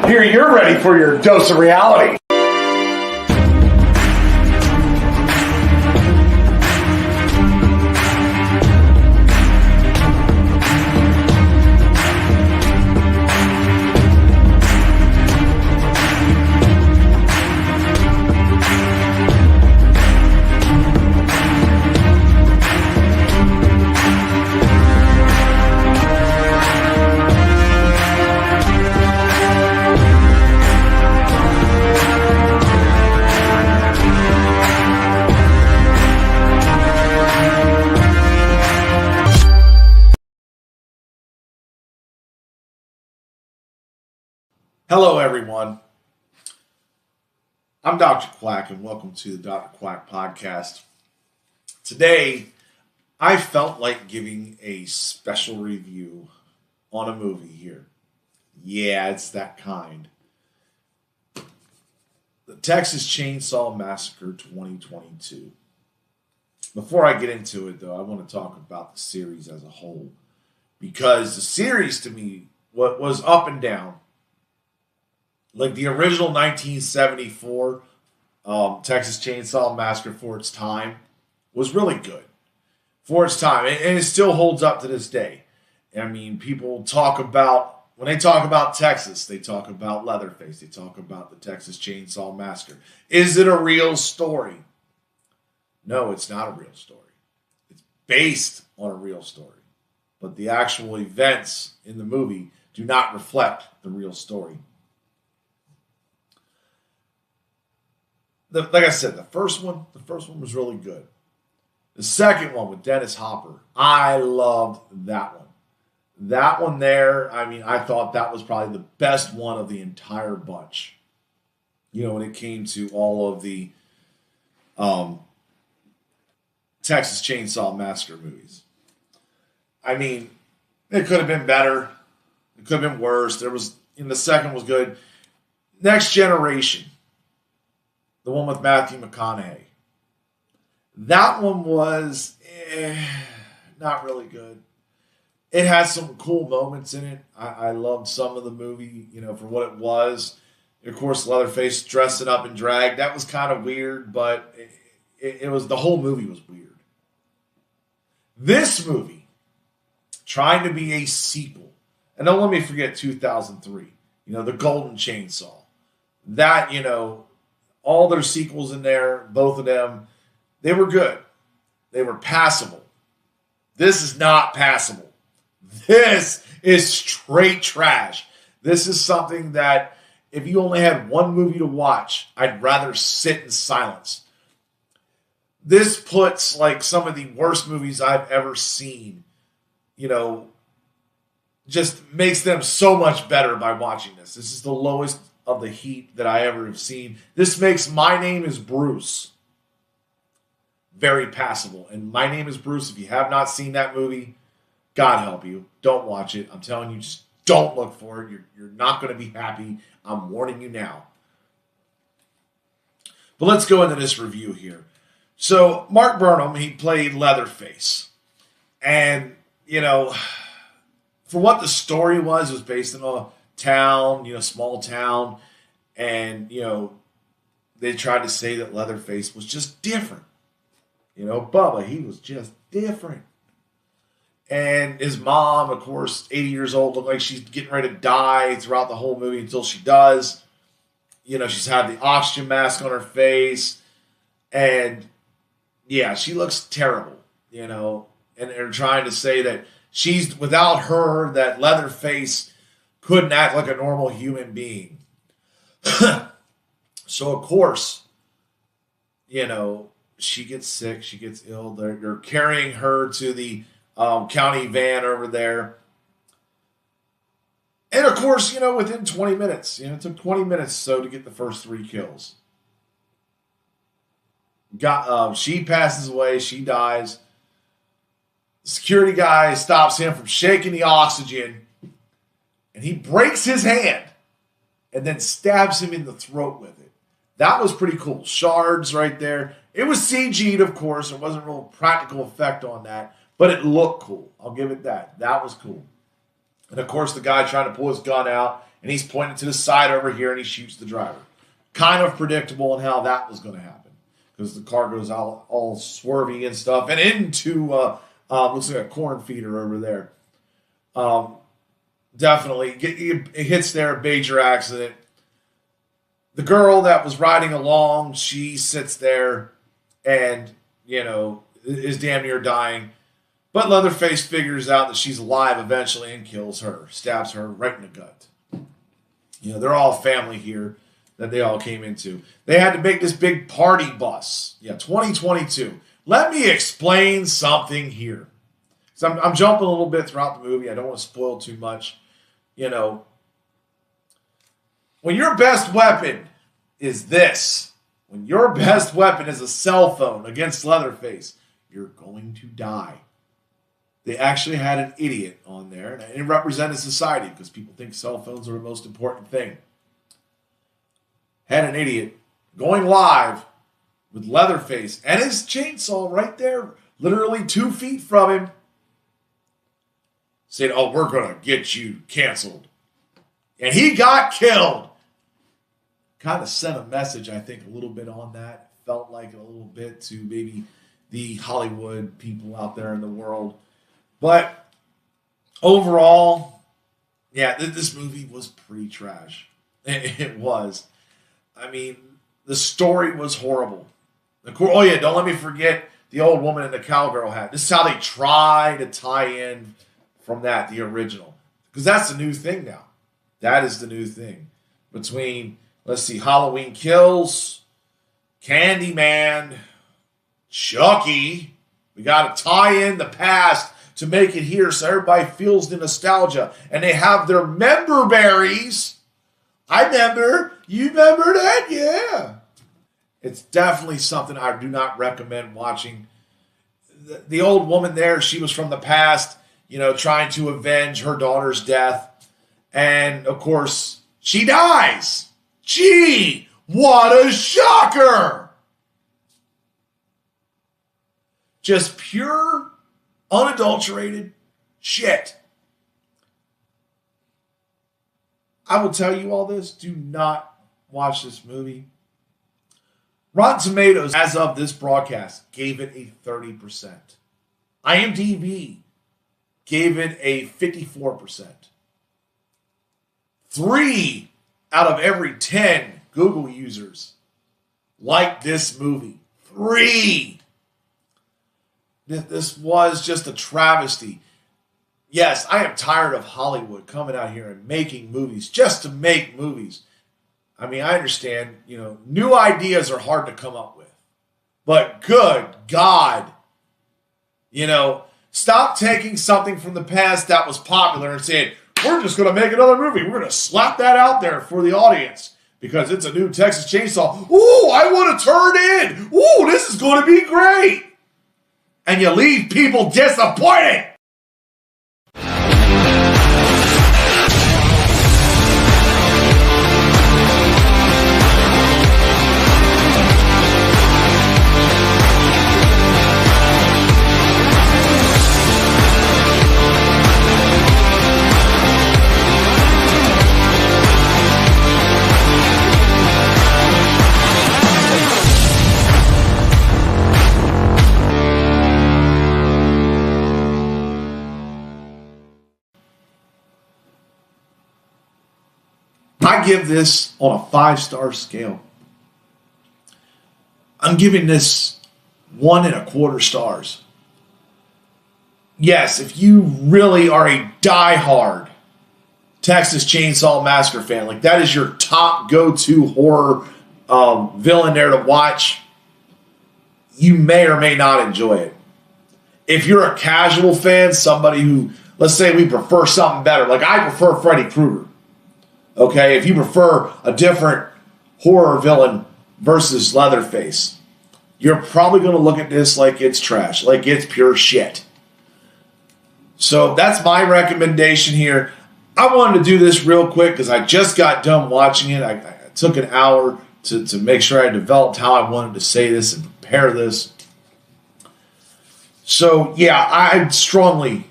Here, you're ready for your dose of reality. Hello, everyone. I'm Dr. Quack, and welcome to the Dr. Quack podcast. Today, I felt like giving a special review on a movie here. Yeah, it's that kind. The Texas Chainsaw Massacre 2022. Before I get into it, though, I want to talk about the series as a whole. Because the series, to me, was up and down. Like the original 1974 Texas Chainsaw Massacre for its time was really good for its time. And it still holds up to this day. I mean, people talk about, when they talk about Texas, they talk about Leatherface. They talk about the Texas Chainsaw Massacre. Is it a real story? No, it's not a real story. It's based on a real story. But the actual events in the movie do not reflect the real story. Like I said, the first one was really good. The second one with Dennis Hopper, I loved that one. That one there, I mean, I thought that was probably the best one of the entire bunch. You know, when it came to all of the Texas Chainsaw Massacre movies. I mean, it could have been better. It could have been worse. The second was good. Next Generation. The one with Matthew McConaughey. That one was not really good. It had some cool moments in it. I loved some of the movie, for what it was. Of course, Leatherface dressing up in drag. That was kind of weird, but it was, the whole movie was weird. This movie, trying to be a sequel. And don't let me forget 2003. The Golden Chainsaw. That, all their sequels in there, both of them, they were good. They were passable. This is not passable. This is straight trash. This is something that if you only had one movie to watch, I'd rather sit in silence. This puts like some of the worst movies I've ever seen, just makes them so much better by watching this. This is the lowest of the heat that I ever have seen. This makes My Name is Bruce very passable. And My Name is Bruce, if you have not seen that movie, God help you. Don't watch it. I'm telling you, just don't look for it. You're not going to be happy. I'm warning you now. But let's go into this review here. So, Mark Burnham, he played Leatherface. And, for what the story was, it was based in a town, small town, and, they tried to say that Leatherface was just different. Bubba, he was just different. And his mom, of course, 80 years old, looked like she's getting ready to die throughout the whole movie until she does. She's had the oxygen mask on her face, and, yeah, she looks terrible, and they're trying to say that without her, that Leatherface couldn't act like a normal human being. So, of course, she gets sick, she gets ill. They're carrying her to the county van over there. And, of course, within 20 minutes, it took 20 minutes so to get the first 3 kills. She passes away, she dies. The security guy stops him from shaking the oxygen, and he breaks his hand and then stabs him in the throat with it. That was pretty cool. Shards right there. It was CG'd, of course. There wasn't a real practical effect on that, but it looked cool. I'll give it that. That was cool. And, of course, the guy trying to pull his gun out, and he's pointing to the side over here, and he shoots the driver. Kind of predictable in how that was going to happen, because the car goes all swervy and stuff, and into looks like a corn feeder over there. Definitely, it hits there, major accident. The girl that was riding along, she sits there and, is damn near dying. But Leatherface figures out that she's alive eventually and kills her, stabs her right in the gut. They're all family here that they all came into. They had to make this big party bus. 2022. Let me explain something here. So I'm jumping a little bit throughout the movie. I don't want to spoil too much. When your best weapon is this, when your best weapon is a cell phone against Leatherface, you're going to die. They actually had an idiot on there, and it represented society because people think cell phones are the most important thing. Had an idiot going live with Leatherface and his chainsaw right there, literally 2 feet from him, saying, "Oh, we're going to get you canceled." And he got killed. Kind of sent a message, I think, a little bit on that. Felt like a little bit to maybe the Hollywood people out there in the world. But overall, this movie was pretty trash. It was. I mean, the story was horrible. Oh, yeah, don't let me forget the old woman in the cowgirl hat. This is how they try to tie in from that, the original. Because that's the new thing now. That is the new thing. Between, let's see, Halloween Kills, Candyman, Chucky. We got to tie in the past to make it here so everybody feels the nostalgia. And they have their member berries. I remember. You remember that? Yeah. It's definitely something I do not recommend watching. The old woman there, she was from the past, trying to avenge her daughter's death. And, of course, she dies. Gee, what a shocker. Just pure, unadulterated shit. I will tell you all this. Do not watch this movie. Rotten Tomatoes, as of this broadcast, gave it a 30%. IMDb gave it a 54%. 3 out of every 10 Google users liked this movie. 3. This was just a travesty. Yes, I am tired of Hollywood coming out here and making movies just to make movies. I mean, I understand, new ideas are hard to come up with. But good God, stop taking something from the past that was popular and saying, we're just going to make another movie. We're going to slap that out there for the audience because it's a new Texas Chainsaw. Ooh, I want to turn in. Ooh, this is going to be great. And you leave people disappointed. I give this on a 5-star scale. I'm giving this 1.25 stars. Yes, if you really are a diehard Texas Chainsaw Massacre fan, like that is your top go-to horror villain there to watch, you may or may not enjoy it. If you're a casual fan, somebody who, let's say we prefer something better, like I prefer Freddy Krueger. Okay, if you prefer a different horror villain versus Leatherface, you're probably going to look at this like it's trash, like it's pure shit. So that's my recommendation here. I wanted to do this real quick because I just got done watching it. I took an hour to make sure I developed how I wanted to say this and prepare this. So, yeah, I strongly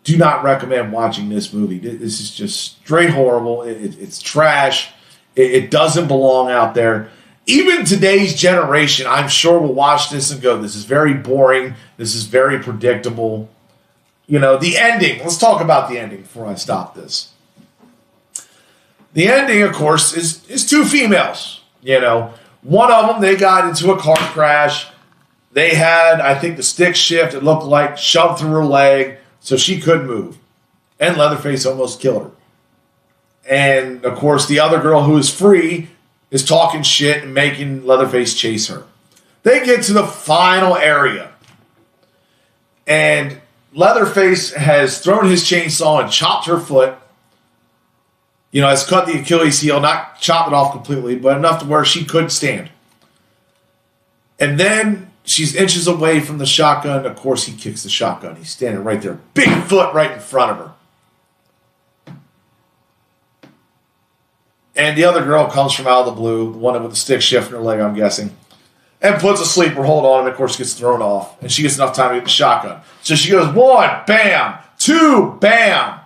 do not recommend watching this movie. This is just straight horrible. It's trash. It doesn't belong out there. Even today's generation, I'm sure, will watch this and go, this is very boring. This is very predictable. You know, the ending. Let's talk about the ending before I stop this. The ending, of course, is two females. You know, one of them, they got into a car crash. They had, I think, the stick shift, it looked like, shoved through her leg, so she couldn't move. And Leatherface almost killed her. And, of course, the other girl who is free is talking shit and making Leatherface chase her. They get to the final area. And Leatherface has thrown his chainsaw and chopped her foot. You know, has cut the Achilles heel, not chopped it off completely, but enough to where she couldn't stand. And then she's inches away from the shotgun. Of course, he kicks the shotgun. He's standing right there. Big foot right in front of her. And the other girl comes from out of the blue, the one with the stick shift in her leg, I'm guessing, and puts a sleeper hold on him, and of course gets thrown off. And she gets enough time to get the shotgun. So she goes, 1, bam, 2, bam.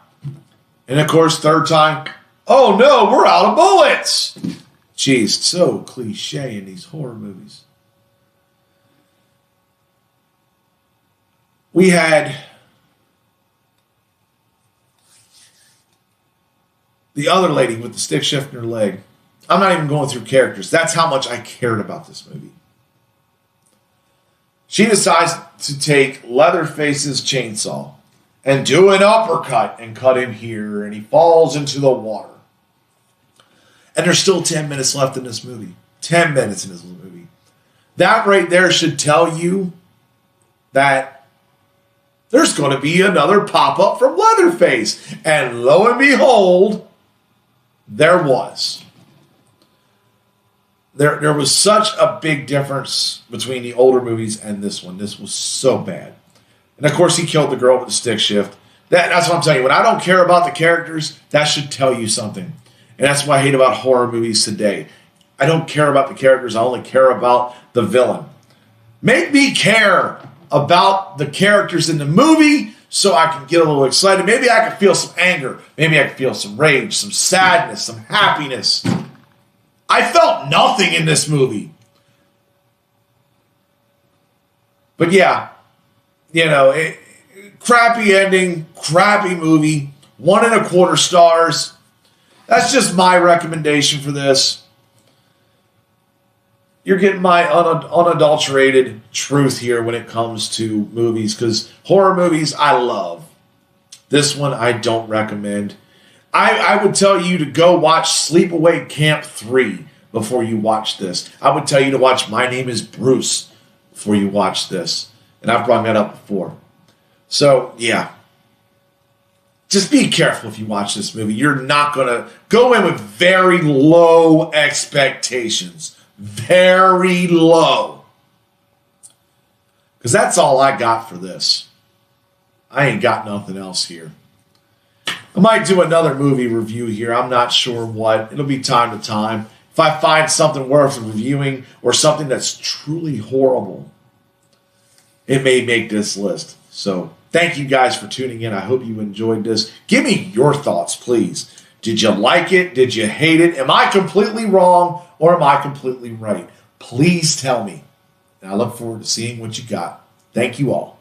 And of course, third time, oh no, we're out of bullets. Jeez, so cliche in these horror movies. We had the other lady with the stick shift in her leg. I'm not even going through characters. That's how much I cared about this movie. She decides to take Leatherface's chainsaw and do an uppercut and cut him here, and he falls into the water. And there's still 10 minutes left in this movie. 10 minutes in this movie. That right there should tell you that there's going to be another pop-up from Leatherface. And lo and behold, there was. There was such a big difference between the older movies and this one. This was so bad. And of course, he killed the girl with the stick shift. That's what I'm telling you. When I don't care about the characters, that should tell you something. And that's what I hate about horror movies today. I don't care about the characters. I only care about the villain. Make me care about the characters in the movie so I can get a little excited. Maybe I can feel some anger. Maybe I can feel some rage, some sadness, some happiness. I felt nothing in this movie. But yeah, you know, crappy ending, crappy movie, 1.25 stars. That's just my recommendation for this. You're getting my unadulterated truth here when it comes to movies, because horror movies I love. This one I don't recommend. I would tell you to go watch Sleepaway Camp 3 before you watch this. I would tell you to watch My Name is Bruce before you watch this. And I've brought that up before. So, yeah. Just be careful if you watch this movie. You're not going to go in with very low expectations. Very low. Because that's all I got for this. I ain't got nothing else here. I might do another movie review here. I'm not sure what. It'll be time to time. If I find something worth reviewing or something that's truly horrible, it may make this list. So thank you guys for tuning in. I hope you enjoyed this. Give me your thoughts, please. Did you like it? Did you hate it? Am I completely wrong or am I completely right? Please tell me. And I look forward to seeing what you got. Thank you all.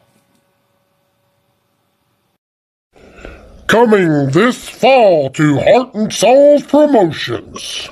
Coming this fall to Heart and Souls Promotions.